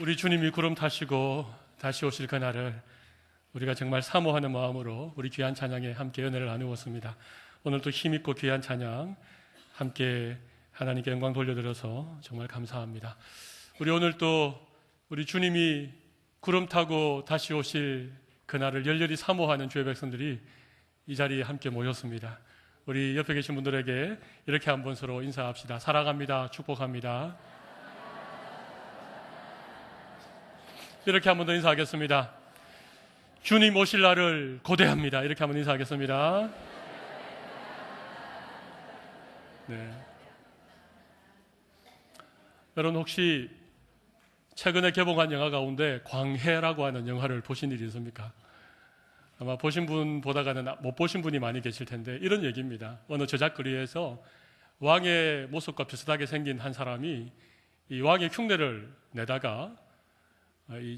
우리 주님이 구름 타시고 다시 오실 그날을 우리가 정말 사모하는 마음으로 우리 귀한 찬양에 함께 은혜를 나누었습니다. 오늘도 힘있고 귀한 찬양 함께 하나님께 영광 돌려드려서 정말 감사합니다. 우리 오늘 또 우리 주님이 구름 타고 다시 오실 그날을 열렬히 사모하는 주의 백성들이 이 자리에 함께 모였습니다. 우리 옆에 계신 분들에게 이렇게 한번 서로 인사합시다. 사랑합니다. 축복합니다. 이렇게 한번 더 인사하겠습니다. 주님 오실 날을 고대합니다. 이렇게 한번 인사하겠습니다. 네. 여러분 혹시 최근에 개봉한 영화 가운데 광해라고 하는 영화를 보신 일이 있습니까? 아마 보신 분보다는 못 보신 분이 많이 계실 텐데 이런 얘기입니다. 어느 저작거리에서 왕의 모습과 비슷하게 생긴 한 사람이 이 왕의 흉내를 내다가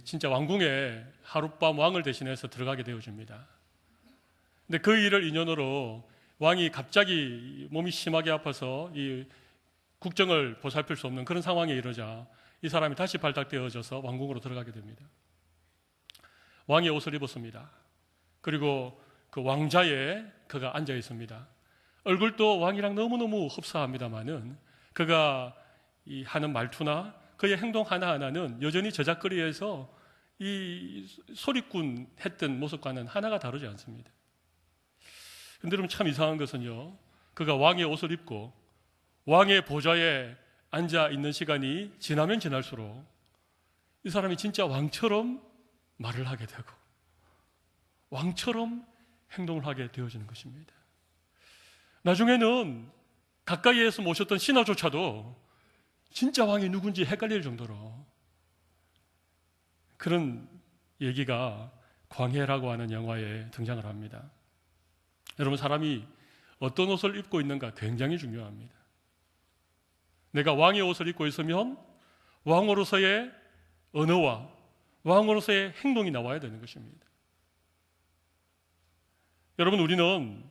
진짜 왕궁에 하룻밤 왕을 대신해서 들어가게 되어집니다. 근데 그 일을 인연으로 왕이 갑자기 몸이 심하게 아파서 이 국정을 보살필 수 없는 그런 상황에 이르자 이 사람이 다시 발탁되어져서 왕궁으로 들어가게 됩니다. 왕의 옷을 입었습니다. 그리고 그 왕자에 그가 앉아 있습니다. 얼굴도 왕이랑 너무너무 흡사합니다만은 그가 이 하는 말투나 그의 행동 하나하나는 여전히 저작거리에서 이 소리꾼 했던 모습과는 하나가 다르지 않습니다. 근데 여러분 참 이상한 것은요, 그가 왕의 옷을 입고 왕의 보좌에 앉아 있는 시간이 지나면 지날수록 이 사람이 진짜 왕처럼 말을 하게 되고 왕처럼 행동을 하게 되어지는 것입니다. 나중에는 가까이에서 모셨던 신하조차도 진짜 왕이 누군지 헷갈릴 정도로 그런 얘기가 광해라고 하는 영화에 등장을 합니다. 여러분 사람이 어떤 옷을 입고 있는가 굉장히 중요합니다. 내가 왕의 옷을 입고 있으면 왕으로서의 언어와 왕으로서의 행동이 나와야 되는 것입니다. 여러분 우리는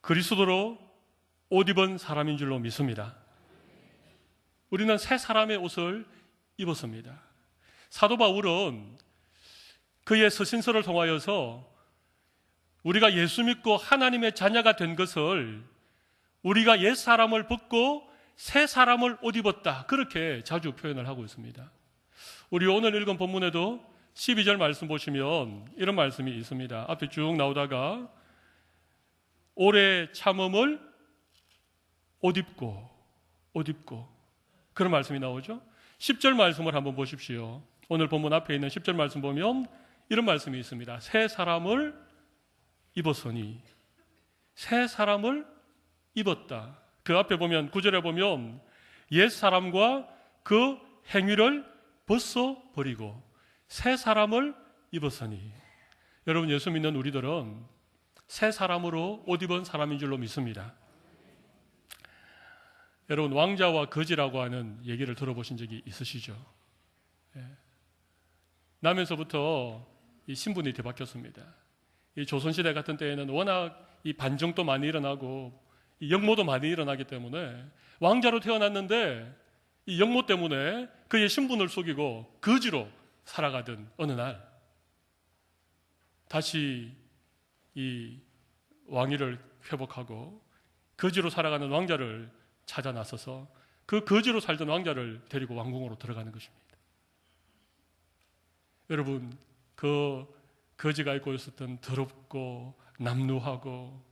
그리스도로 옷 입은 사람인 줄로 믿습니다. 우리는 새 사람의 옷을 입었습니다. 사도 바울은 그의 서신서를 통하여서 우리가 예수 믿고 하나님의 자녀가 된 것을 우리가 옛 사람을 벗고 새 사람을 옷 입었다 그렇게 자주 표현을 하고 있습니다. 우리 오늘 읽은 본문에도 12절 말씀 보시면 이런 말씀이 있습니다. 앞에 쭉 나오다가 오래 참음을 옷 입고 그런 말씀이 나오죠. 10절 말씀을 한번 보십시오. 오늘 본문 앞에 있는 10절 말씀 보면 이런 말씀이 있습니다. 새 사람을 입었으니 새 사람을 입었다. 그 앞에 보면 9절에 보면 옛 사람과 그 행위를 벗어버리고 새 사람을 입었으니 여러분 예수 믿는 우리들은 새 사람으로 옷 입은 사람인 줄로 믿습니다. 여러분 왕자와 거지라고 하는 얘기를 들어보신 적이 있으시죠? 나면서부터 이 신분이 뒤바뀌었습니다. 이 조선시대 같은 때에는 워낙 이 반정도 많이 일어나고 이 역모도 많이 일어나기 때문에 왕자로 태어났는데 이 역모 때문에 그의 신분을 속이고 거지로 살아가던 어느 날 다시 이 왕위를 회복하고 거지로 살아가는 왕자를 찾아 나서서 그 거지로 살던 왕자를 데리고 왕궁으로 들어가는 것입니다. 여러분 그 거지가 입고 있었던 더럽고 남루하고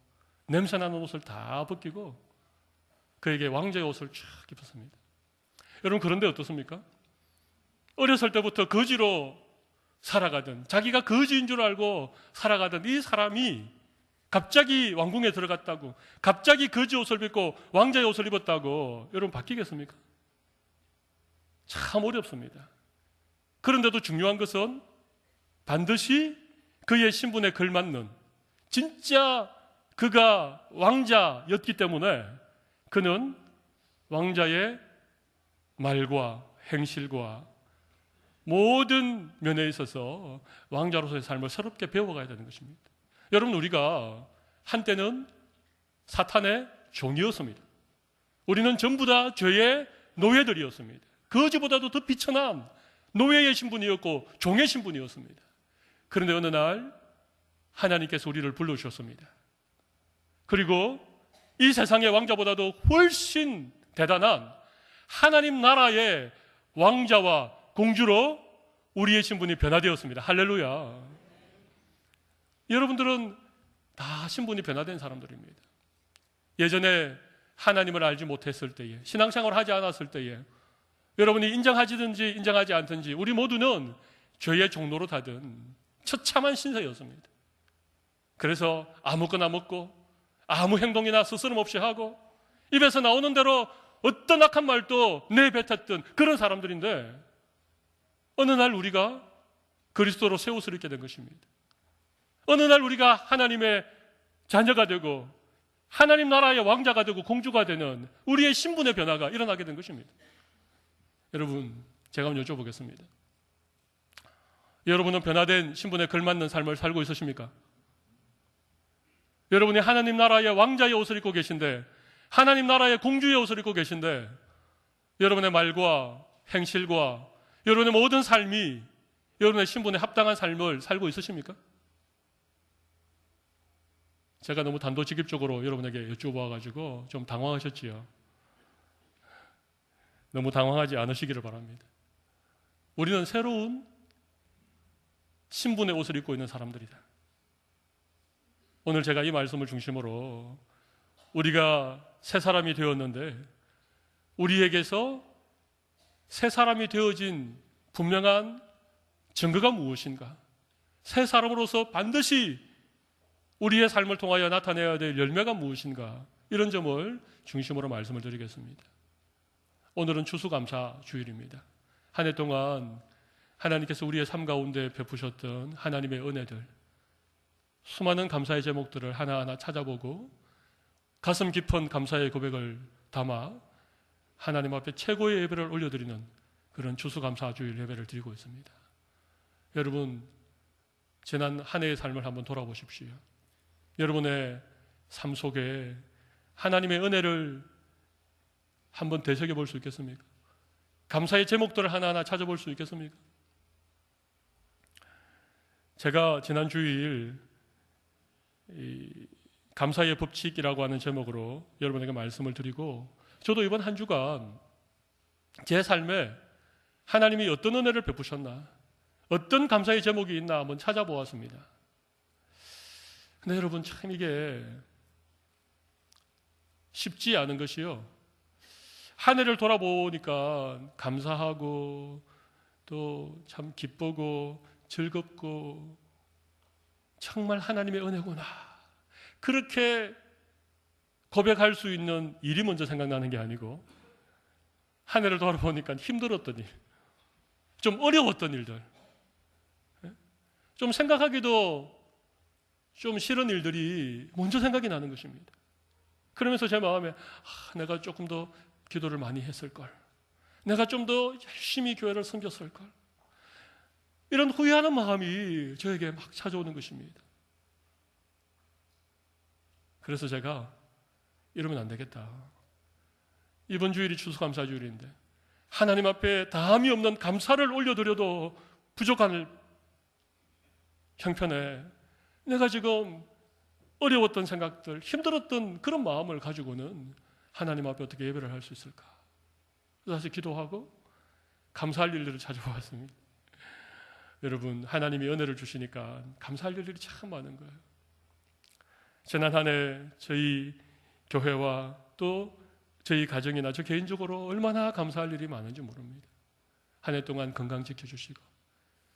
냄새나는 옷을 다 벗기고 그에게 왕자의 옷을 쫙 입혔습니다. 여러분 그런데 어떻습니까? 어렸을 때부터 거지로 살아가던 자기가 거지인 줄 알고 살아가던 이 사람이 갑자기 왕궁에 들어갔다고 갑자기 거지 옷을 입고 왕자의 옷을 입었다고 여러분 바뀌겠습니까? 참 어렵습니다. 그런데도 중요한 것은 반드시 그의 신분에 걸맞는 진짜 그가 왕자였기 때문에 그는 왕자의 말과 행실과 모든 면에 있어서 왕자로서의 삶을 새롭게 배워가야 되는 것입니다. 여러분 우리가 한때는 사탄의 종이었습니다. 우리는 전부 다 죄의 노예들이었습니다. 거지보다도 더 비천한 노예의 신분이었고 종의 신분이었습니다. 그런데 어느 날 하나님께서 우리를 불러주셨습니다. 그리고 이 세상의 왕자보다도 훨씬 대단한 하나님 나라의 왕자와 공주로 우리의 신분이 변화되었습니다. 할렐루야. 여러분들은 다 신분이 변화된 사람들입니다. 예전에 하나님을 알지 못했을 때에, 신앙생활을 하지 않았을 때에 여러분이 인정하지든지 인정하지 않든지 우리 모두는 죄의 종로로 닫은 처참한 신세였습니다. 그래서 아무거나 먹고 아무 행동이나 스스럼 없이 하고 입에서 나오는 대로 어떤 악한 말도 내뱉었던 그런 사람들인데 어느 날 우리가 그리스도로 새 옷을 입게 된 것입니다. 어느 날 우리가 하나님의 자녀가 되고 하나님 나라의 왕자가 되고 공주가 되는 우리의 신분의 변화가 일어나게 된 것입니다. 여러분, 제가 한번 여쭤보겠습니다. 여러분은 변화된 신분에 걸맞는 삶을 살고 있으십니까? 여러분이 하나님 나라의 왕자의 옷을 입고 계신데, 하나님 나라의 공주의 옷을 입고 계신데, 여러분의 말과 행실과 여러분의 모든 삶이 여러분의 신분에 합당한 삶을 살고 있으십니까? 제가 너무 단도직입적으로 여러분에게 여쭤봐가지고 좀 당황하셨지요. 너무 당황하지 않으시기를 바랍니다. 우리는 새로운 신분의 옷을 입고 있는 사람들이다. 오늘 제가 이 말씀을 중심으로 우리가 새 사람이 되었는데 우리에게서 새 사람이 되어진 분명한 증거가 무엇인가? 새 사람으로서 반드시 우리의 삶을 통하여 나타내야 될 열매가 무엇인가? 이런 점을 중심으로 말씀을 드리겠습니다. 오늘은 추수감사 주일입니다. 한 해 동안 하나님께서 우리의 삶 가운데 베푸셨던 하나님의 은혜들, 수많은 감사의 제목들을 하나하나 찾아보고 가슴 깊은 감사의 고백을 담아 하나님 앞에 최고의 예배를 올려드리는 그런 추수감사 주일 예배를 드리고 있습니다. 여러분, 지난 한 해의 삶을 한번 돌아보십시오. 여러분의 삶 속에 하나님의 은혜를 한번 되새겨 볼 수 있겠습니까? 감사의 제목들을 하나하나 찾아볼 수 있겠습니까? 제가 지난 주일 감사의 법칙이라고 하는 제목으로 여러분에게 말씀을 드리고, 저도 이번 한 주간 제 삶에 하나님이 어떤 은혜를 베푸셨나, 어떤 감사의 제목이 있나 한번 찾아보았습니다. 근데 여러분, 참 이게 쉽지 않은 것이요, 한 해를 돌아보니까 감사하고 또 참 기쁘고 즐겁고 정말 하나님의 은혜구나, 그렇게 고백할 수 있는 일이 먼저 생각나는 게 아니고, 한 해를 돌아보니까 힘들었던 일, 좀 어려웠던 일들, 좀 생각하기도 좀 싫은 일들이 먼저 생각이 나는 것입니다. 그러면서 제 마음에 내가 조금 더 기도를 많이 했을걸, 내가 좀 더 열심히 교회를 섬겼을걸, 이런 후회하는 마음이 저에게 막 찾아오는 것입니다. 그래서 제가 이러면 안 되겠다. 이번 주일이 추수감사 주일인데 하나님 앞에 다함이 없는 감사를 올려드려도 부족한 형편에 내가 지금 어려웠던 생각들, 힘들었던 그런 마음을 가지고는 하나님 앞에 어떻게 예배를 할 수 있을까? 다시 기도하고 감사할 일들을 찾아보았습니다. 여러분, 하나님이 은혜를 주시니까 감사할 일들이 참 많은 거예요. 지난 한 해 저희 교회와 또 저희 가정이나 저 개인적으로 얼마나 감사할 일이 많은지 모릅니다. 한 해 동안 건강 지켜주시고,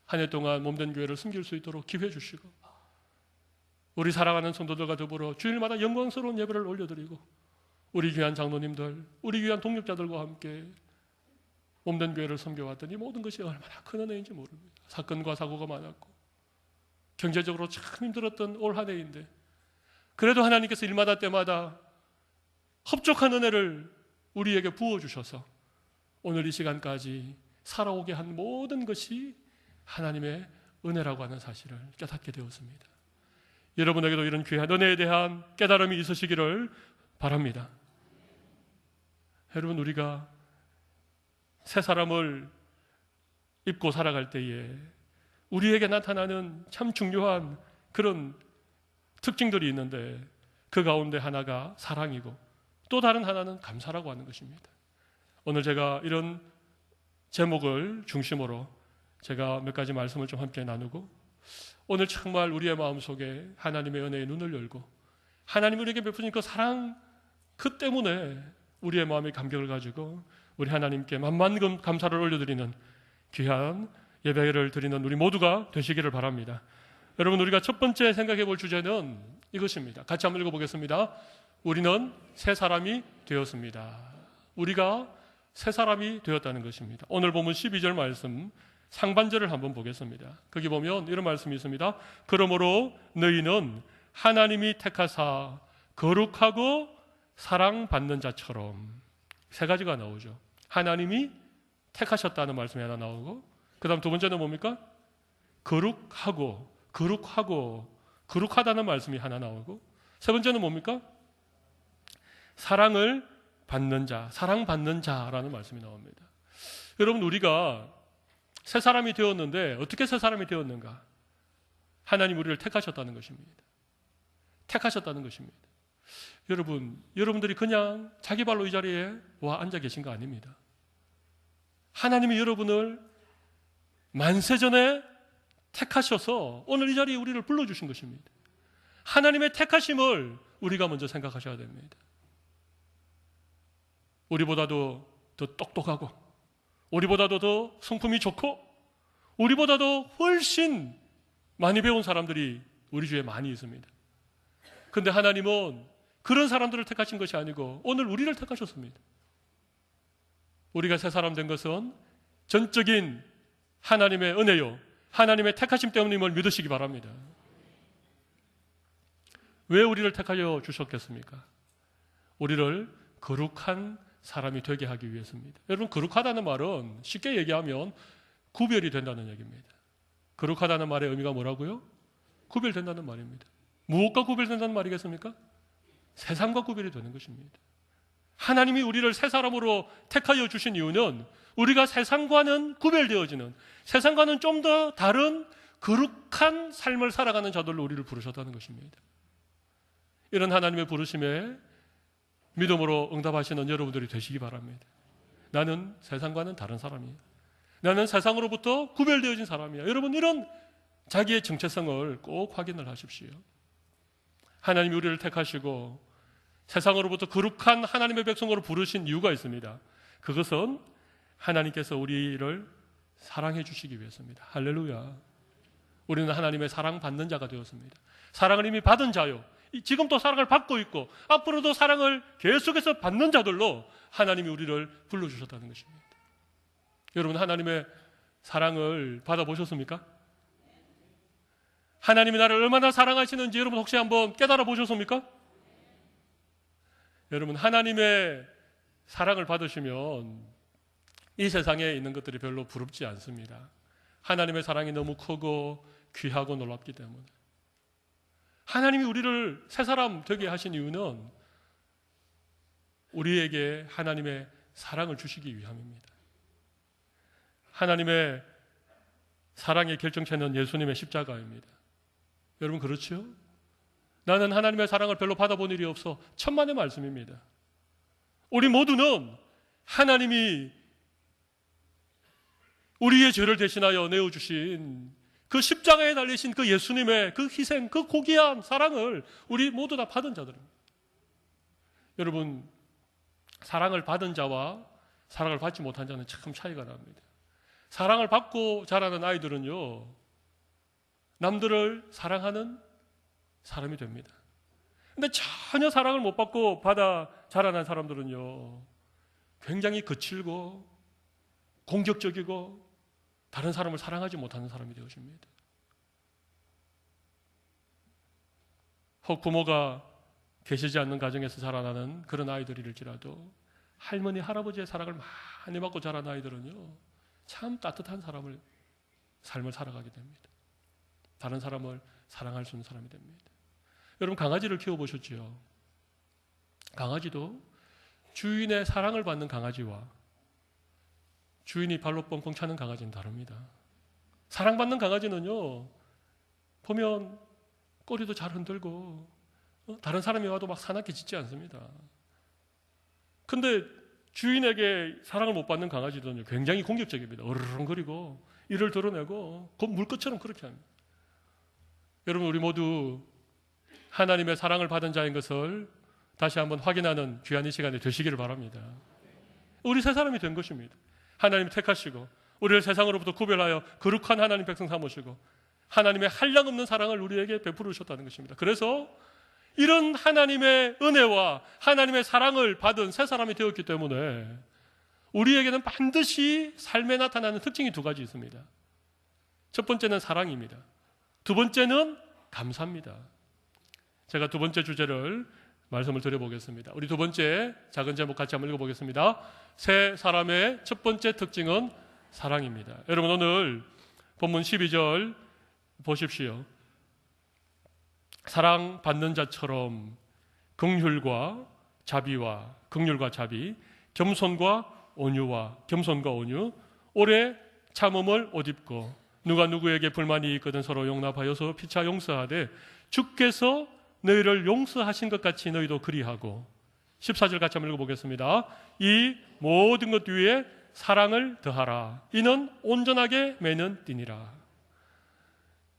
한 해 동안 몸된 교회를 섬길 수 있도록 기회 주시고, 우리 사랑하는 성도들과 더불어 주일마다 영광스러운 예배를 올려드리고, 우리 귀한 장로님들, 우리 귀한 동역자들과 함께 몸된 교회를 섬겨왔더니 모든 것이 얼마나 큰 은혜인지 모릅니다. 사건과 사고가 많았고 경제적으로 참 힘들었던 올 한 해인데, 그래도 하나님께서 일마다 때마다 흡족한 은혜를 우리에게 부어주셔서 오늘 이 시간까지 살아오게 한 모든 것이 하나님의 은혜라고 하는 사실을 깨닫게 되었습니다. 여러분에게도 이런 귀한 은혜에 대한 깨달음이 있으시기를 바랍니다. 여러분, 우리가 새 사람을 입고 살아갈 때에 우리에게 나타나는 참 중요한 그런 특징들이 있는데 그 가운데 하나가 사랑이고 또 다른 하나는 감사라고 하는 것입니다. 오늘 제가 이런 제목을 중심으로 제가 몇 가지 말씀을 좀 함께 나누고 오늘 정말 우리의 마음속에 하나님의 은혜의 눈을 열고 하나님 우리에게 베푸신 그 사랑 그 때문에 우리의 마음의 감격을 가지고 우리 하나님께 만만 감사를 올려드리는 귀한 예배를 드리는 우리 모두가 되시기를 바랍니다. 여러분, 우리가 첫 번째 생각해 볼 주제는 이것입니다. 같이 한번 읽어보겠습니다. 우리는 새 사람이 되었습니다. 우리가 새 사람이 되었다는 것입니다. 오늘 보면 12절 말씀 상반절을 한번 보겠습니다. 거기 보면 이런 말씀이 있습니다. 그러므로 너희는 하나님이 택하사 거룩하고 사랑받는 자처럼, 세 가지가 나오죠. 하나님이 택하셨다는 말씀이 하나 나오고, 그 다음 두 번째는 뭡니까? 거룩하다는 말씀이 하나 나오고, 세 번째는 뭡니까? 사랑을 받는 자, 사랑받는 자라는 말씀이 나옵니다. 여러분, 우리가 새 사람이 되었는데 어떻게 새 사람이 되었는가? 하나님 우리를 택하셨다는 것입니다. 택하셨다는 것입니다. 여러분들이 그냥 자기 발로 이 자리에 와 앉아 계신 거 아닙니다. 하나님이 여러분을 만세전에 택하셔서 오늘 이 자리에 우리를 불러주신 것입니다. 하나님의 택하심을 우리가 먼저 생각하셔야 됩니다. 우리보다도 더 똑똑하고, 우리보다도 더 성품이 좋고, 우리보다도 훨씬 많이 배운 사람들이 우리 주위에 많이 있습니다. 그런데 하나님은 그런 사람들을 택하신 것이 아니고 오늘 우리를 택하셨습니다. 우리가 새 사람 된 것은 전적인 하나님의 은혜요, 하나님의 택하심 때문임을 믿으시기 바랍니다. 왜 우리를 택하여 주셨겠습니까? 우리를 거룩한 사람이 되게 하기 위해서입니다. 여러분, 거룩하다는 말은 쉽게 얘기하면 구별이 된다는 얘기입니다. 거룩하다는 말의 의미가 뭐라고요? 구별된다는 말입니다. 무엇과 구별된다는 말이겠습니까? 세상과 구별이 되는 것입니다. 하나님이 우리를 새 사람으로 택하여 주신 이유는 우리가 세상과는 구별되어지는, 세상과는 좀 더 다른 거룩한 삶을 살아가는 자들로 우리를 부르셨다는 것입니다. 이런 하나님의 부르심에 믿음으로 응답하시는 여러분들이 되시기 바랍니다. 나는 세상과는 다른 사람이야. 나는 세상으로부터 구별되어진 사람이야. 여러분, 이런 자기의 정체성을 꼭 확인을 하십시오. 하나님이 우리를 택하시고 세상으로부터 거룩한 하나님의 백성으로 부르신 이유가 있습니다. 그것은 하나님께서 우리를 사랑해 주시기 위해서입니다. 할렐루야. 우리는 하나님의 사랑받는 자가 되었습니다. 사랑을 이미 받은 자요, 지금도 사랑을 받고 있고 앞으로도 사랑을 계속해서 받는 자들로 하나님이 우리를 불러주셨다는 것입니다. 여러분, 하나님의 사랑을 받아보셨습니까? 하나님이 나를 얼마나 사랑하시는지 여러분 혹시 한번 깨달아 보셨습니까? 여러분, 하나님의 사랑을 받으시면 이 세상에 있는 것들이 별로 부럽지 않습니다. 하나님의 사랑이 너무 크고 귀하고 놀랍기 때문에. 하나님이 우리를 새 사람 되게 하신 이유는 우리에게 하나님의 사랑을 주시기 위함입니다. 하나님의 사랑의 결정체는 예수님의 십자가입니다. 여러분, 그렇죠? 나는 하나님의 사랑을 별로 받아본 일이 없어. 천만의 말씀입니다. 우리 모두는 하나님이 우리의 죄를 대신하여 내어주신 그 십자가에 달리신 그 예수님의 그 희생, 그 고귀한 사랑을 우리 모두 다 받은 자들입니다. 여러분, 사랑을 받은 자와 사랑을 받지 못한 자는 참 차이가 납니다. 사랑을 받고 자라는 아이들은요, 남들을 사랑하는 사람이 됩니다. 근데 전혀 사랑을 못 받고 받아 자라난 사람들은요, 굉장히 거칠고 공격적이고 다른 사람을 사랑하지 못하는 사람이 되어집니다. 혹 부모가 계시지 않는 가정에서 자라나는 그런 아이들일지라도 할머니, 할아버지의 사랑을 많이 받고 자란 아이들은요, 참 따뜻한 삶을 살아가게 됩니다. 다른 사람을 사랑할 수 있는 사람이 됩니다. 여러분, 강아지를 키워보셨지요? 강아지도 주인의 사랑을 받는 강아지와 주인이 발로 뻥뻥 차는 강아지는 다릅니다. 사랑받는 강아지는요, 보면 꼬리도 잘 흔들고 다른 사람이 와도 막 사납게 짖지 않습니다. 근데 주인에게 사랑을 못 받는 강아지들은요, 굉장히 공격적입니다. 어르렁거리고 이를 드러내고 곧 물것처럼 그렇게 합니다. 여러분, 우리 모두 하나님의 사랑을 받은 자인 것을 다시 한번 확인하는 귀한 이 시간이 되시기를 바랍니다. 우리 새 사람이 된 것입니다. 하나님 택하시고 우리를 세상으로부터 구별하여 거룩한 하나님 백성 삼으시고 하나님의 한량없는 사랑을 우리에게 베풀어 주셨다는 것입니다. 그래서 이런 하나님의 은혜와 하나님의 사랑을 받은 새 사람이 되었기 때문에 우리에게는 반드시 삶에 나타나는 특징이 두 가지 있습니다. 첫 번째는 사랑입니다. 두 번째는 감사입니다. 제가 두 번째 주제를 말씀을 드려보겠습니다. 우리 두 번째 작은 제목 같이 한번 읽어보겠습니다. 새 사람의 첫 번째 특징은 사랑입니다. 여러분, 오늘 본문 12절 보십시오. 사랑받는 자처럼 긍휼과 자비, 겸손과 온유, 오래 참음을 옷 입고 누가 누구에게 불만이 있거든 서로 용납하여서 피차 용서하되 주께서 너희를 용서하신 것 같이 너희도 그리하고. 14절 같이 한번 읽어보겠습니다. 이 모든 것 위에 사랑을 더하라. 이는 온전하게 매는 띠니라.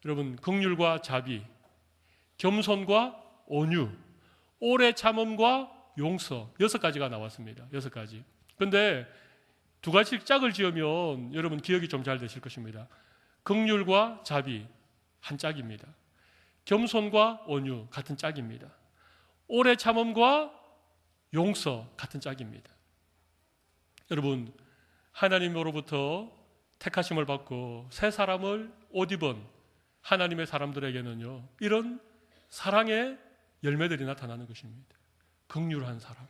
여러분, 긍휼과 자비, 겸손과 온유, 오래 참음과 용서, 6가지가 나왔습니다. 6가지. 근데 두 가지씩 짝을 지으면 여러분 기억이 좀 잘 되실 것입니다. 긍휼과 자비 한 짝입니다. 겸손과 온유 같은 짝입니다. 오래 참음과 용서 같은 짝입니다. 여러분, 하나님으로부터 택하심을 받고 새 사람을 옷 입은 하나님의 사람들에게는요, 이런 사랑의 열매들이 나타나는 것입니다. 긍휼한 사람,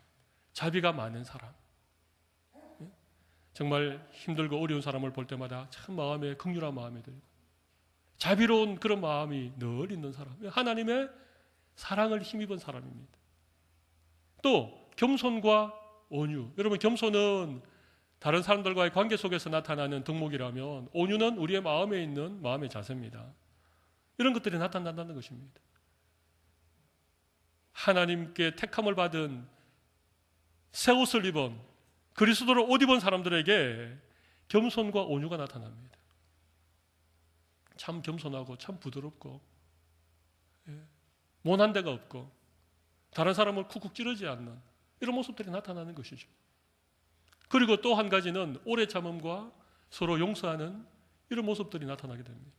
자비가 많은 사람, 정말 힘들고 어려운 사람을 볼 때마다 참 마음에 긍휼한 마음이 들고 자비로운 그런 마음이 늘 있는 사람, 하나님의 사랑을 힘입은 사람입니다. 또 겸손과 온유, 여러분, 겸손은 다른 사람들과의 관계 속에서 나타나는 덕목이라면 온유는 우리의 마음에 있는 마음의 자세입니다. 이런 것들이 나타난다는 것입니다. 하나님께 택함을 받은 새 옷을 입은 그리스도를 옷 입은 사람들에게 겸손과 온유가 나타납니다. 참 겸손하고 참 부드럽고 모난 데가 없고 다른 사람을 쿡쿡 찌르지 않는 이런 모습들이 나타나는 것이죠. 그리고 또 한 가지는 오래 참음과 서로 용서하는 이런 모습들이 나타나게 됩니다.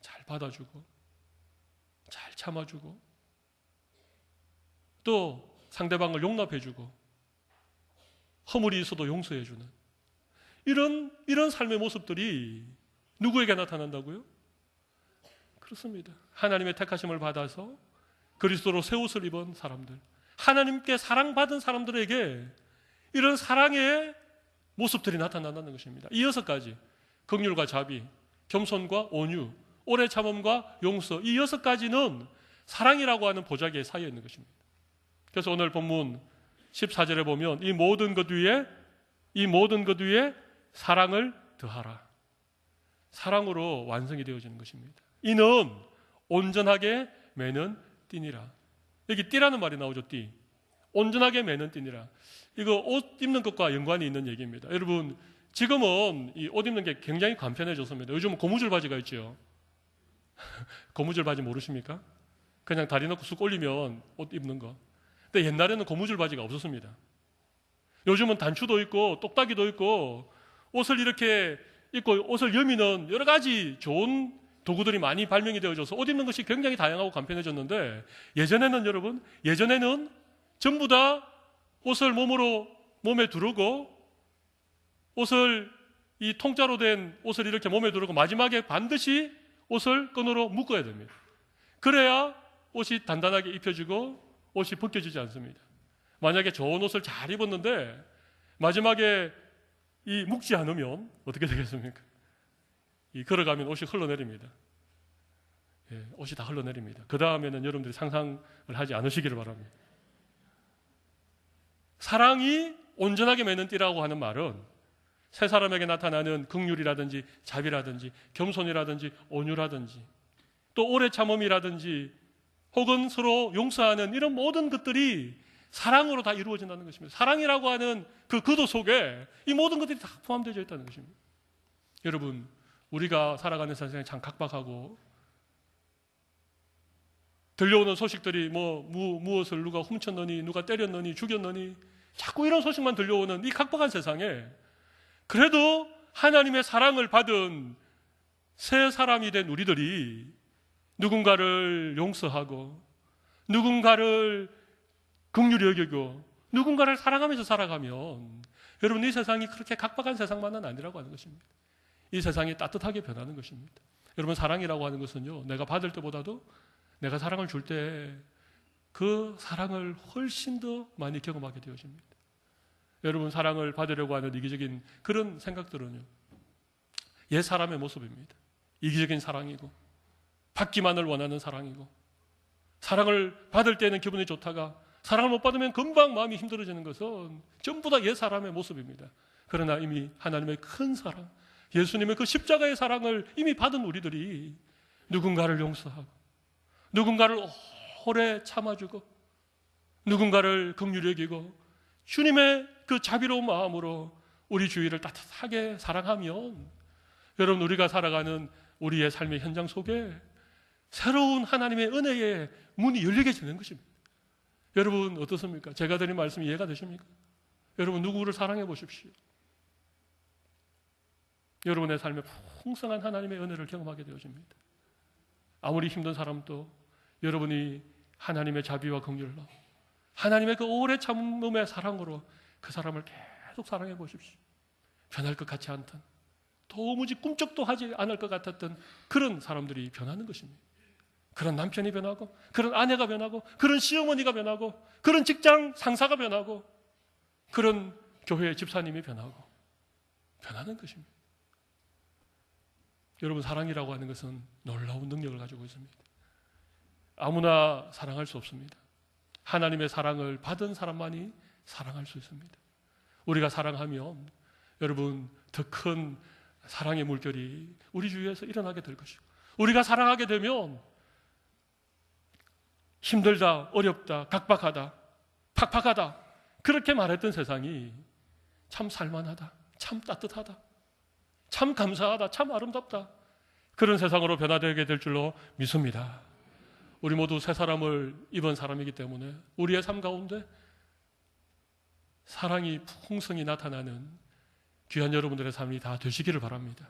잘 받아주고 잘 참아주고 또 상대방을 용납해주고 허물이 있어도 용서해주는 이런 삶의 모습들이 누구에게 나타난다고요? 그렇습니다. 하나님의 택하심을 받아서 그리스도로 새 옷을 입은 사람들, 하나님께 사랑받은 사람들에게 이런 사랑의 모습들이 나타난다는 것입니다. 이 6가지, 긍휼과 자비, 겸손과 온유, 오래 참음과 용서, 이 6가지는 사랑이라고 하는 보자기에 쌓여 있는 것입니다. 그래서 오늘 본문 14절에 보면 이 모든 것 위에 사랑을 더하라. 사랑으로 완성이 되어지는 것입니다. 이는 온전하게 매는 띠니라. 여기 띠라는 말이 나오죠. 띠. 온전하게 매는 띠니라. 이거 옷 입는 것과 연관이 있는 얘기입니다. 여러분, 지금은 이 옷 입는 게 굉장히 간편해졌습니다. 요즘은 고무줄 바지가 있죠. 고무줄 바지 모르십니까? 그냥 다리 놓고 쑥 올리면 옷 입는 거. 근데 옛날에는 고무줄 바지가 없었습니다. 요즘은 단추도 있고 똑딱이도 있고 옷을 이렇게 입고 옷을 여미는 여러 가지 좋은 도구들이 많이 발명이 되어져서 옷 입는 것이 굉장히 다양하고 간편해졌는데, 예전에는 전부 다 옷을 몸에 두르고 옷을 이 통짜로 된 옷을 이렇게 몸에 두르고 마지막에 반드시 옷을 끈으로 묶어야 됩니다. 그래야 옷이 단단하게 입혀지고 옷이 벗겨지지 않습니다. 만약에 좋은 옷을 잘 입었는데 마지막에 이 묶지 않으면 어떻게 되겠습니까? 이 걸어가면 옷이 흘러내립니다. 옷이 다 흘러내립니다. 그 다음에는 여러분들이 상상을 하지 않으시기를 바랍니다. 사랑이 온전하게 매는 띠라고 하는 말은 새 사람에게 나타나는 긍휼이라든지 자비라든지 겸손이라든지 온유라든지 또 오래 참음이라든지 혹은 서로 용서하는 이런 모든 것들이 사랑으로 다 이루어진다는 것입니다. 사랑이라고 하는 그 구도 속에 이 모든 것들이 다 포함되어 있다는 것입니다. 여러분, 우리가 살아가는 세상이 참 각박하고 들려오는 소식들이 무엇을 누가 훔쳤느니 누가 때렸느니 죽였느니 자꾸 이런 소식만 들려오는 이 각박한 세상에 그래도 하나님의 사랑을 받은 새 사람이 된 우리들이 누군가를 용서하고 누군가를 긍휼히 여기고 누군가를 사랑하면서 살아가면 여러분 이 세상이 그렇게 각박한 세상만은 아니라고 하는 것입니다. 이 세상이 따뜻하게 변하는 것입니다. 여러분 사랑이라고 하는 것은요 내가 받을 때보다도 내가 사랑을 줄 때 그 사랑을 훨씬 더 많이 경험하게 되어집니다. 여러분 사랑을 받으려고 하는 이기적인 그런 생각들은요 옛 사람의 모습입니다. 이기적인 사랑이고 받기만을 원하는 사랑이고 사랑을 받을 때는 기분이 좋다가 사랑을 못 받으면 금방 마음이 힘들어지는 것은 전부 다 옛 사람의 모습입니다. 그러나 이미 하나님의 큰 사랑 예수님의 그 십자가의 사랑을 이미 받은 우리들이 누군가를 용서하고 누군가를 오래 참아주고 누군가를 긍휼히 여기고 주님의 그 자비로운 마음으로 우리 주위를 따뜻하게 사랑하면 여러분 우리가 살아가는 우리의 삶의 현장 속에 새로운 하나님의 은혜의 문이 열리게 되는 것입니다. 여러분 어떻습니까? 제가 드린 말씀이 이해가 되십니까? 여러분 누구를 사랑해 보십시오. 여러분의 삶에 풍성한 하나님의 은혜를 경험하게 되어집니다. 아무리 힘든 사람도 여러분이 하나님의 자비와 긍휼로 하나님의 그 오래 참음의 사랑으로 그 사람을 계속 사랑해 보십시오. 변할 것 같지 않던 도무지 꿈쩍도 하지 않을 것 같았던 그런 사람들이 변하는 것입니다. 그런 남편이 변하고 그런 아내가 변하고 그런 시어머니가 변하고 그런 직장 상사가 변하고 그런 교회 집사님이 변하고 변하는 것입니다. 여러분 사랑이라고 하는 것은 놀라운 능력을 가지고 있습니다. 아무나 사랑할 수 없습니다. 하나님의 사랑을 받은 사람만이 사랑할 수 있습니다. 우리가 사랑하면 여러분 더 큰 사랑의 물결이 우리 주위에서 일어나게 될 것이고 우리가 사랑하게 되면 힘들다, 어렵다, 각박하다, 팍팍하다 그렇게 말했던 세상이 참 살만하다, 참 따뜻하다, 참 감사하다, 참 아름답다 그런 세상으로 변화되게 될 줄로 믿습니다. 우리 모두 새 사람을 입은 사람이기 때문에 우리의 삶 가운데 사랑이 풍성히 나타나는 귀한 여러분들의 삶이 다 되시기를 바랍니다.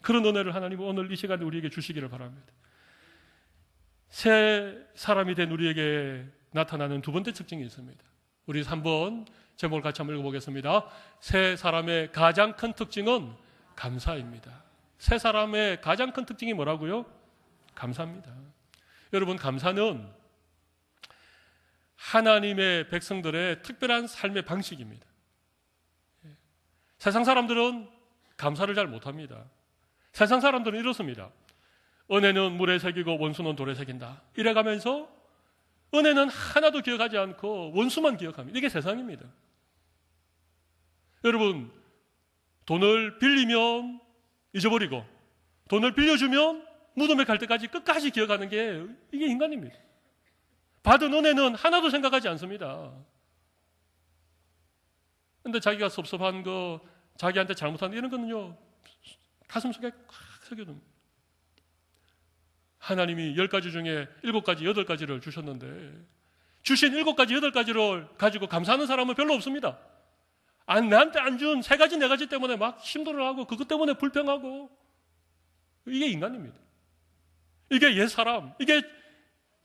그런 은혜를 하나님은 오늘 이 시간에 우리에게 주시기를 바랍니다. 새 사람이 된 우리에게 나타나는 두 번째 특징이 있습니다. 우리 3번 제목을 같이 한번 읽어보겠습니다. 새 사람의 가장 큰 특징은 감사입니다. 새 사람의 가장 큰 특징이 뭐라고요? 감사입니다. 여러분 감사는 하나님의 백성들의 특별한 삶의 방식입니다. 세상 사람들은 감사를 잘 못합니다. 세상 사람들은 이렇습니다. 은혜는 물에 새기고 원수는 돌에 새긴다. 이래가면서 은혜는 하나도 기억하지 않고 원수만 기억합니다. 이게 세상입니다. 여러분 돈을 빌리면 잊어버리고 돈을 빌려주면 무덤에 갈 때까지 끝까지 기억하는 게 이게 인간입니다. 받은 은혜는 하나도 생각하지 않습니다. 근데 자기가 섭섭한 거, 자기한테 잘못한 이런 거는요 가슴속에 꽉 새겨둡니다. 하나님이 10가지 중에 7가지, 8가지를 주셨는데 주신 7가지, 8가지를 가지고 감사하는 사람은 별로 없습니다. 나한테 안 준 3가지, 4가지 때문에 막 힘들어하고 그것 때문에 불평하고 이게 인간입니다. 이게 옛사람, 이게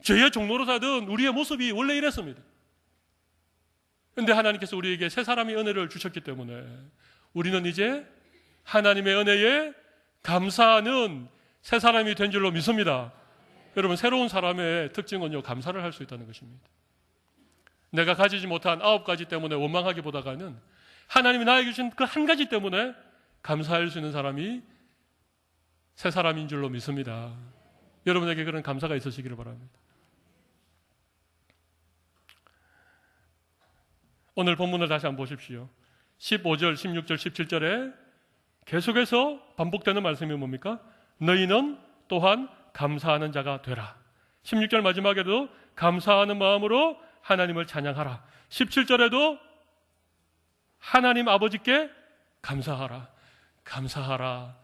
죄의 종로로 사던 우리의 모습이 원래 이랬습니다. 그런데 하나님께서 우리에게 새 사람의 은혜를 주셨기 때문에 우리는 이제 하나님의 은혜에 감사하는 새 사람이 된 줄로 믿습니다. 여러분 새로운 사람의 특징은요 감사를 할 수 있다는 것입니다. 내가 가지지 못한 9가지 때문에 원망하기보다는 하나님이 나에게 주신 그 한 가지 때문에 감사할 수 있는 사람이 새 사람인 줄로 믿습니다. 여러분에게 그런 감사가 있으시기를 바랍니다. 오늘 본문을 다시 한번 보십시오. 15절, 16절, 17절에 계속해서 반복되는 말씀이 뭡니까? 너희는 또한 감사하는 자가 되라. 16절 마지막에도 감사하는 마음으로 하나님을 찬양하라. 17절에도 하나님 아버지께 감사하라. 감사하라.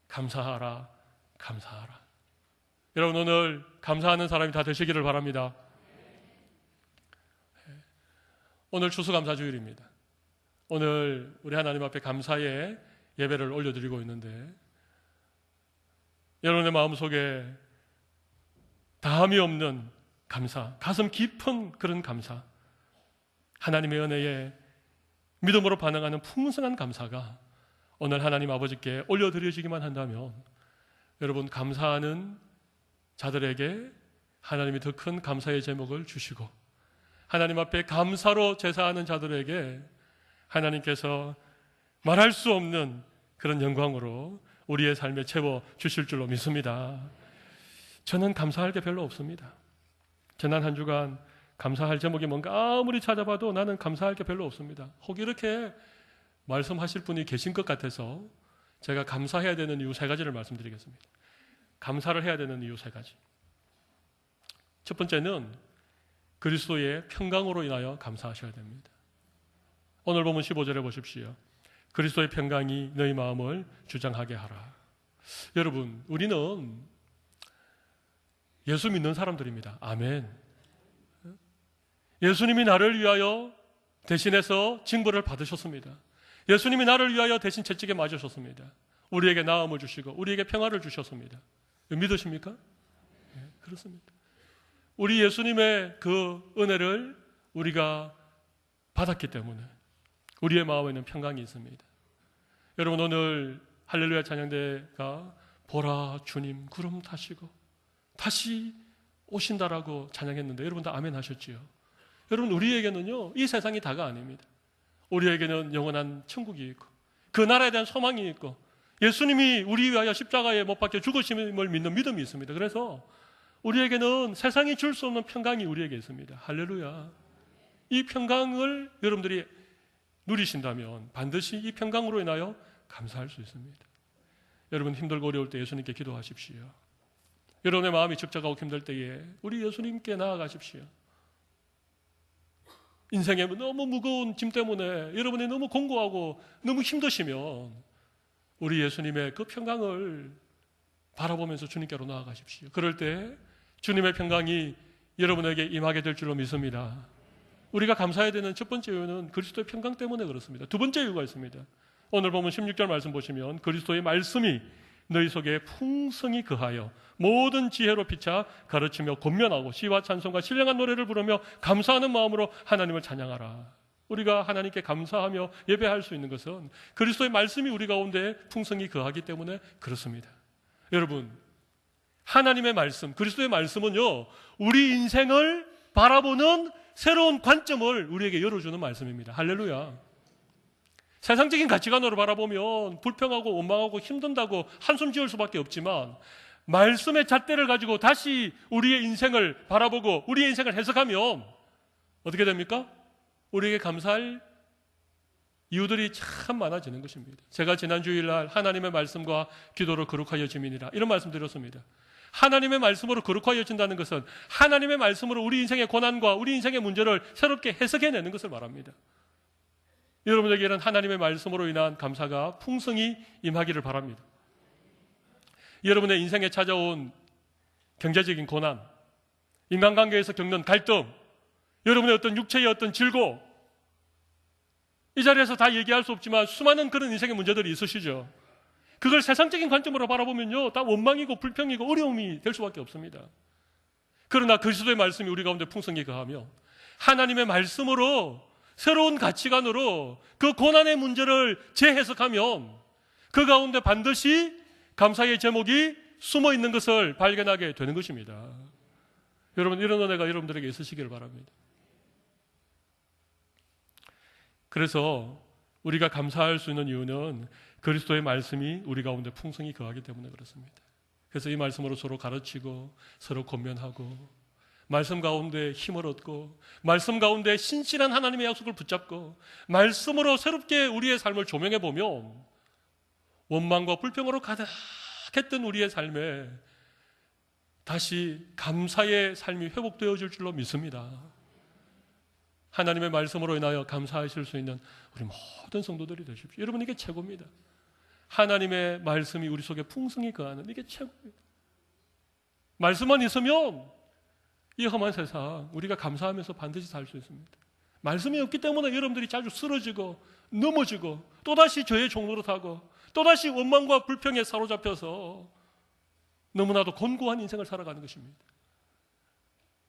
감사하라. 감사하라. 여러분, 오늘 감사하는 사람이 다 되시기를 바랍니다. 오늘 추수감사주일입니다. 오늘 우리 하나님 앞에 감사의 예배를 올려드리고 있는데, 여러분의 마음속에 다함이 없는 감사, 가슴 깊은 그런 감사, 하나님의 은혜에 믿음으로 반응하는 풍성한 감사가 오늘 하나님 아버지께 올려드려지기만 한다면, 여러분, 감사하는 자들에게 하나님이 더 큰 감사의 제목을 주시고, 하나님 앞에 감사로 제사하는 자들에게 하나님께서 말할 수 없는 그런 영광으로 우리의 삶에 채워 주실 줄로 믿습니다. 저는 감사할 게 별로 없습니다. 지난 한 주간 감사할 제목이 뭔가 아무리 찾아봐도 나는 감사할 게 별로 없습니다. 혹 이렇게 말씀하실 분이 계신 것 같아서 제가 감사해야 되는 이유 3가지를 말씀드리겠습니다. 감사를 해야 되는 이유 3가지. 첫 번째는 그리스도의 평강으로 인하여 감사하셔야 됩니다. 오늘 보면 15절에 보십시오. 그리스도의 평강이 너희 마음을 주장하게 하라. 여러분, 우리는 예수 믿는 사람들입니다. 아멘. 예수님이 나를 위하여 대신해서 징벌을 받으셨습니다. 예수님이 나를 위하여 대신 채찍에 맞으셨습니다. 우리에게 나음을 주시고 우리에게 평화를 주셨습니다. 믿으십니까? 네, 그렇습니다. 우리 예수님의 그 은혜를 우리가 받았기 때문에 우리의 마음에는 평강이 있습니다. 여러분, 오늘 할렐루야 찬양대가 보라 주님 구름 타시고 다시 오신다라고 찬양했는데 여러분 다 아멘 하셨지요? 여러분, 우리에게는요 이 세상이 다가 아닙니다. 우리에게는 영원한 천국이 있고 그 나라에 대한 소망이 있고 예수님이 우리 위하여 십자가에 못 박혀 죽으심을 믿는 믿음이 있습니다. 그래서 우리에게는 세상이 줄 수 없는 평강이 우리에게 있습니다. 할렐루야. 이 평강을 여러분들이 누리신다면 반드시 이 평강으로 인하여 감사할 수 있습니다. 여러분, 힘들고 어려울 때 예수님께 기도하십시오. 여러분의 마음이 적적하고 힘들 때에 우리 예수님께 나아가십시오. 인생에 너무 무거운 짐 때문에 여러분이 너무 공고하고 너무 힘드시면 우리 예수님의 그 평강을 바라보면서 주님께로 나아가십시오. 그럴 때 주님의 평강이 여러분에게 임하게 될 줄로 믿습니다. 우리가 감사해야 되는 첫 번째 이유는 그리스도의 평강 때문에 그렇습니다. 두 번째 이유가 있습니다. 오늘 보면 16절 말씀 보시면 그리스도의 말씀이 너희 속에 풍성히 거하여 모든 지혜로 피차 가르치며 권면하고 시와 찬송과 신령한 노래를 부르며 감사하는 마음으로 하나님을 찬양하라. 우리가 하나님께 감사하며 예배할 수 있는 것은 그리스도의 말씀이 우리 가운데 풍성히 거하기 때문에 그렇습니다. 여러분, 하나님의 말씀, 그리스도의 말씀은요 우리 인생을 바라보는 새로운 관점을 우리에게 열어주는 말씀입니다. 할렐루야. 세상적인 가치관으로 바라보면 불평하고 원망하고 힘든다고 한숨 지을 수밖에 없지만 말씀의 잣대를 가지고 다시 우리의 인생을 바라보고 우리의 인생을 해석하면 어떻게 됩니까? 우리에게 감사할 이유들이 참 많아지는 것입니다. 제가 지난 주일날 하나님의 말씀과 기도로 거룩하여짐이니라 이런 말씀 드렸습니다. 하나님의 말씀으로 거룩하여진다는 것은 하나님의 말씀으로 우리 인생의 고난과 우리 인생의 문제를 새롭게 해석해내는 것을 말합니다. 여러분에게는 하나님의 말씀으로 인한 감사가 풍성히 임하기를 바랍니다. 여러분의 인생에 찾아온 경제적인 고난, 인간관계에서 겪는 갈등, 여러분의 어떤 육체의 어떤 질고, 이 자리에서 다 얘기할 수 없지만 수많은 그런 인생의 문제들이 있으시죠. 그걸 세상적인 관점으로 바라보면요 다 원망이고 불평이고 어려움이 될 수밖에 없습니다. 그러나 그리스도의 말씀이 우리 가운데 풍성히 거하며 하나님의 말씀으로 새로운 가치관으로 그 고난의 문제를 재해석하면 그 가운데 반드시 감사의 제목이 숨어 있는 것을 발견하게 되는 것입니다. 여러분, 이런 은혜가 여러분들에게 있으시기를 바랍니다. 그래서 우리가 감사할 수 있는 이유는 그리스도의 말씀이 우리 가운데 풍성히 거하기 때문에 그렇습니다. 그래서 이 말씀으로 서로 가르치고 서로 권면하고 말씀 가운데 힘을 얻고 말씀 가운데 신실한 하나님의 약속을 붙잡고 말씀으로 새롭게 우리의 삶을 조명해 보면 원망과 불평으로 가득했던 우리의 삶에 다시 감사의 삶이 회복되어질 줄로 믿습니다. 하나님의 말씀으로 인하여 감사하실 수 있는 우리 모든 성도들이 되십시오. 여러분, 이게 최고입니다. 하나님의 말씀이 우리 속에 풍성히 거하는, 이게 최고입니다. 말씀만 있으면 이 험한 세상 우리가 감사하면서 반드시 살 수 있습니다. 말씀이 없기 때문에 여러분들이 자주 쓰러지고 넘어지고 또다시 죄의 종로로 타고 또다시 원망과 불평에 사로잡혀서 너무나도 곤고한 인생을 살아가는 것입니다.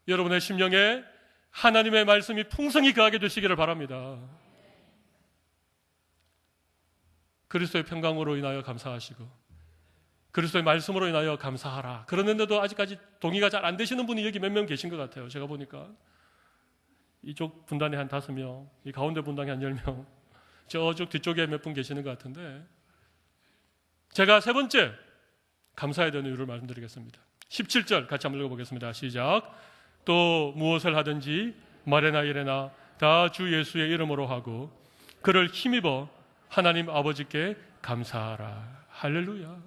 여러분의 심령에 하나님의 말씀이 풍성히 거하게 되시기를 바랍니다. 그리스도의 평강으로 인하여 감사하시고 그리스도의 말씀으로 인하여 감사하라. 그러는데도 아직까지 동의가 잘 안 되시는 분이 여기 몇 명 계신 것 같아요. 제가 보니까 이쪽 분단에 한 5명, 이 가운데 분단에 한 10명, 저쪽 뒤쪽에 몇 분 계시는 것 같은데, 제가 세 번째 감사해야 되는 이유를 말씀드리겠습니다. 17절 같이 한번 읽어보겠습니다. 시작. 또 무엇을 하든지 말이나 이래나 다 주 예수의 이름으로 하고 그를 힘입어 하나님 아버지께 감사하라. 할렐루야.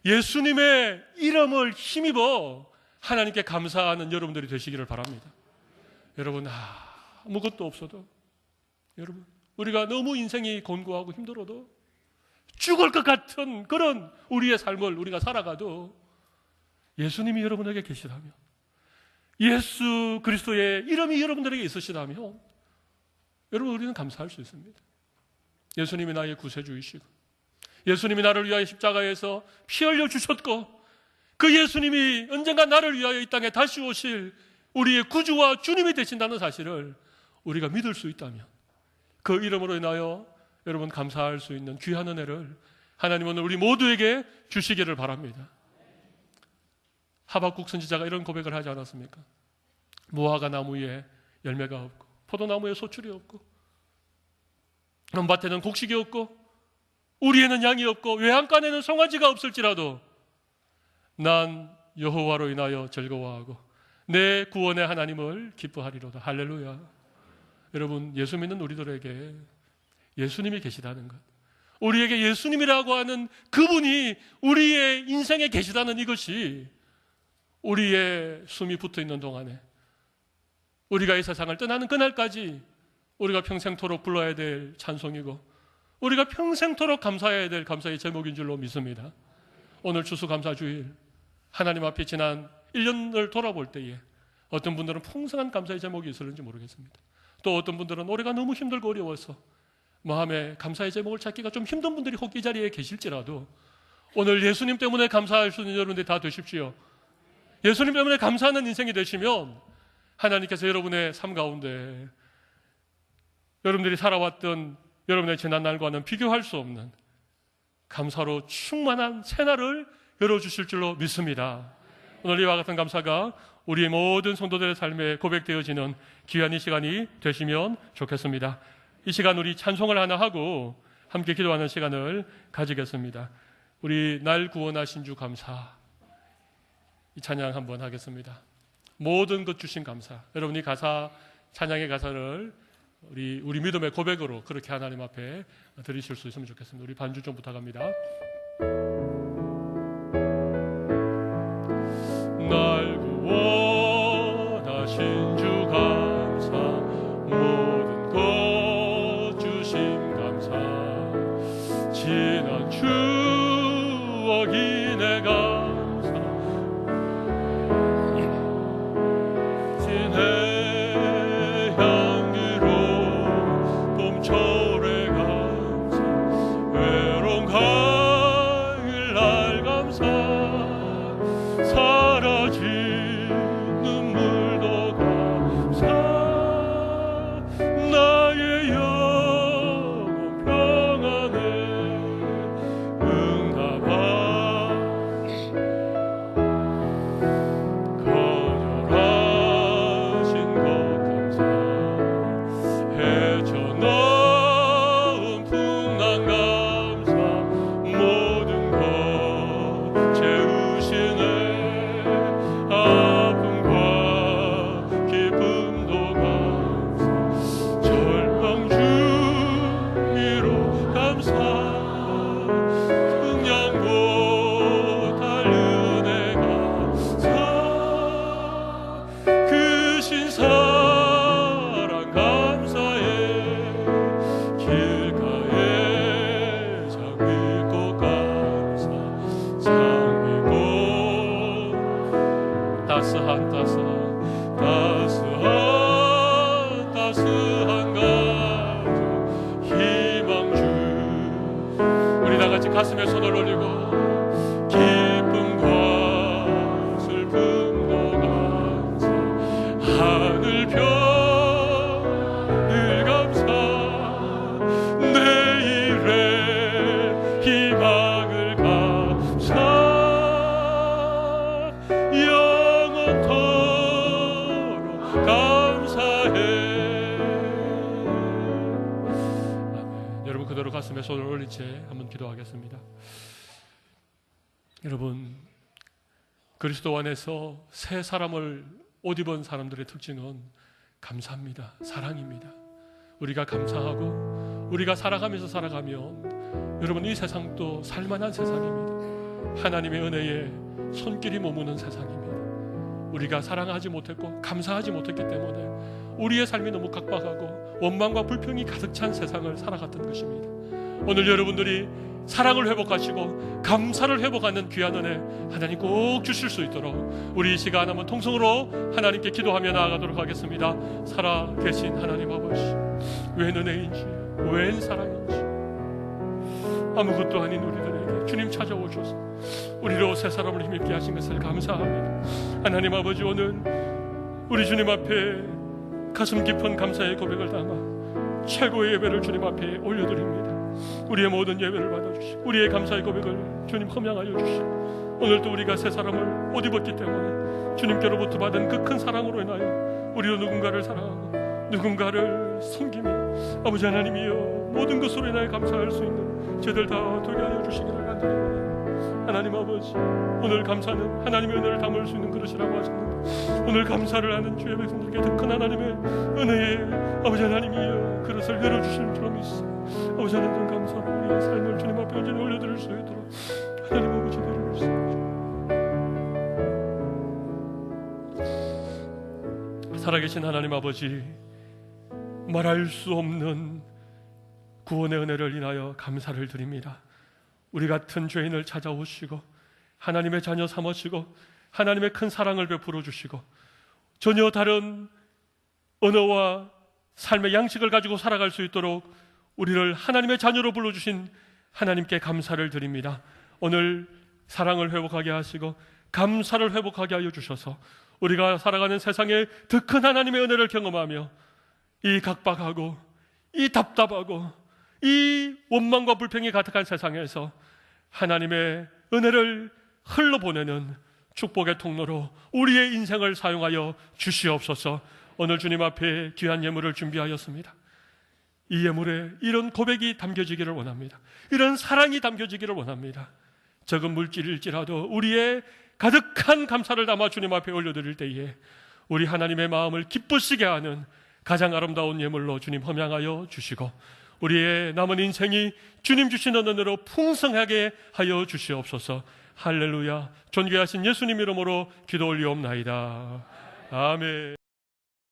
예수님의 이름을 힘입어 하나님께 감사하는 여러분들이 되시기를 바랍니다. 여러분, 아무것도 없어도, 여러분, 우리가 너무 인생이 곤고하고 힘들어도 죽을 것 같은 그런 우리의 삶을 우리가 살아가도 예수님이 여러분에게 계시다면, 예수 그리스도의 이름이 여러분들에게 있으시다면 여러분, 우리는 감사할 수 있습니다. 예수님이 나의 구세주이시고 예수님이 나를 위하여 십자가에서 피 흘려 주셨고 그 예수님이 언젠가 나를 위하여 이 땅에 다시 오실 우리의 구주와 주님이 되신다는 사실을 우리가 믿을 수 있다면 그 이름으로 인하여 여러분 감사할 수 있는 귀한 은혜를 하나님은 우리 모두에게 주시기를 바랍니다. 하박국 선지자가 이런 고백을 하지 않았습니까? 무화과 나무에 열매가 없고 포도나무에 소출이 없고 밭에는 곡식이 없고 우리에는 양이 없고 외양간에는 송아지가 없을지라도 난 여호와로 인하여 즐거워하고 내 구원의 하나님을 기뻐하리로다. 할렐루야. 여러분, 예수 믿는 우리들에게 예수님이 계시다는 것, 우리에게 예수님이라고 하는 그분이 우리의 인생에 계시다는 이것이 우리의 숨이 붙어있는 동안에 우리가 이 세상을 떠나는 그날까지 우리가 평생토록 불러야 될 찬송이고 우리가 평생토록 감사해야 될 감사의 제목인 줄로 믿습니다. 오늘 추수감사주일 하나님 앞에 지난 1년을 돌아볼 때에 어떤 분들은 풍성한 감사의 제목이 있을는지 모르겠습니다. 또 어떤 분들은 올해가 너무 힘들고 어려워서 마음에 감사의 제목을 찾기가 좀 힘든 분들이 혹 이 자리에 계실지라도 오늘 예수님 때문에 감사할 수 있는 여러분들이 다 되십시오. 예수님 때문에 감사하는 인생이 되시면 하나님께서 여러분의 삶 가운데 여러분들이 살아왔던 여러분의 지난날과는 비교할 수 없는 감사로 충만한 새날을 열어주실 줄로 믿습니다. 오늘 이와 같은 감사가 우리 모든 성도들의 삶에 고백되어지는 귀한 이 시간이 되시면 좋겠습니다. 이 시간 우리 찬송을 하나 하고 함께 기도하는 시간을 가지겠습니다. 우리 날 구원하신 주 감사, 이 찬양 한번 하겠습니다. 모든 것 주신 감사. 여러분이 가사, 찬양의 가사를 우리 믿음의 고백으로 그렇게 하나님 앞에 드리실 수 있으면 좋겠습니다. 우리 반주 좀 부탁합니다. 날 구원하신 주 감사, 모든 것 주신 감사, 지난 추억이 내 감사, 지내 가슴에 손을 올리고 기쁨과 슬픔도 감사 하늘 별을 감사 내일의 희망을 감사 영원토록 감사해. 아멘. 여러분 그대로 가슴에 손을 올린 채 한번 기도하겠습니다. 여러분, 그리스도 안에서 새 사람을 옷 입은 사람들의 특징은 감사합니다. 사랑입니다. 우리가 감사하고 우리가 살아가면서 살아가면 여러분 이 세상도 살만한 세상입니다. 하나님의 은혜에 손길이 머무는 세상입니다. 우리가 사랑하지 못했고 감사하지 못했기 때문에 우리의 삶이 너무 각박하고 원망과 불평이 가득 찬 세상을 살아갔던 것입니다. 오늘 여러분들이 사랑을 회복하시고 감사를 회복하는 귀한 은혜 하나님 꼭 주실 수 있도록 우리 이 시간 한번 통성으로 하나님께 기도하며 나아가도록 하겠습니다. 살아계신 하나님 아버지, 웬 은혜인지 웬 사랑인지 아무것도 아닌 우리들에게 주님 찾아오셔서 우리로 새 사람을 힘입게 하신 것을 감사합니다. 하나님 아버지, 오늘 우리 주님 앞에 가슴 깊은 감사의 고백을 담아 최고의 예배를 주님 앞에 올려드립니다. 우리의 모든 예배를 받아주시고 우리의 감사의 고백을 주님 흠양하여 주시고 오늘도 우리가 새 사람을 옷 입었기 때문에 주님께로부터 받은 그 큰 사랑으로 인하여 우리도 누군가를 사랑하고 누군가를 섬기며 아버지 하나님이여 모든 것으로 인하여 감사할 수 있는 저희들 다 되게 하여 주시기를 간절히 원합니다. 하나님 아버지, 오늘 감사는 하나님의 은혜를 담을 수 있는 그릇이라고 하셨는데 오늘 감사를 하는 주의 백성들에게 더 큰 하나님의 은혜에 아버지 하나님이여 그릇을 열어주실 줄 믿습니다. 아버지 하나님 감사로 우리의 삶을 주님 앞에 온전히 올려드릴 수 있도록 하나님 아버지 내려주십시오. 살아계신 하나님 아버지, 말할 수 없는 구원의 은혜를 인하여 감사를 드립니다. 우리 같은 죄인을 찾아오시고 하나님의 자녀 삼으시고 하나님의 큰 사랑을 베풀어 주시고 전혀 다른 언어와 삶의 양식을 가지고 살아갈 수 있도록 우리를 하나님의 자녀로 불러주신 하나님께 감사를 드립니다. 오늘 사랑을 회복하게 하시고 감사를 회복하게 하여 주셔서 우리가 살아가는 세상에 더 큰 하나님의 은혜를 경험하며 이 각박하고 이 답답하고 이 원망과 불평이 가득한 세상에서 하나님의 은혜를 흘러보내는 축복의 통로로 우리의 인생을 사용하여 주시옵소서. 오늘 주님 앞에 귀한 예물을 준비하였습니다. 이 예물에 이런 고백이 담겨지기를 원합니다. 이런 사랑이 담겨지기를 원합니다. 적은 물질일지라도 우리의 가득한 감사를 담아 주님 앞에 올려드릴 때에 우리 하나님의 마음을 기쁘시게 하는 가장 아름다운 예물로 주님 험양하여 주시고 우리의 남은 인생이 주님 주시는 은혜로 풍성하게 하여 주시옵소서. 할렐루야. 존귀하신 예수님 이름으로 기도 올리옵나이다. 아멘.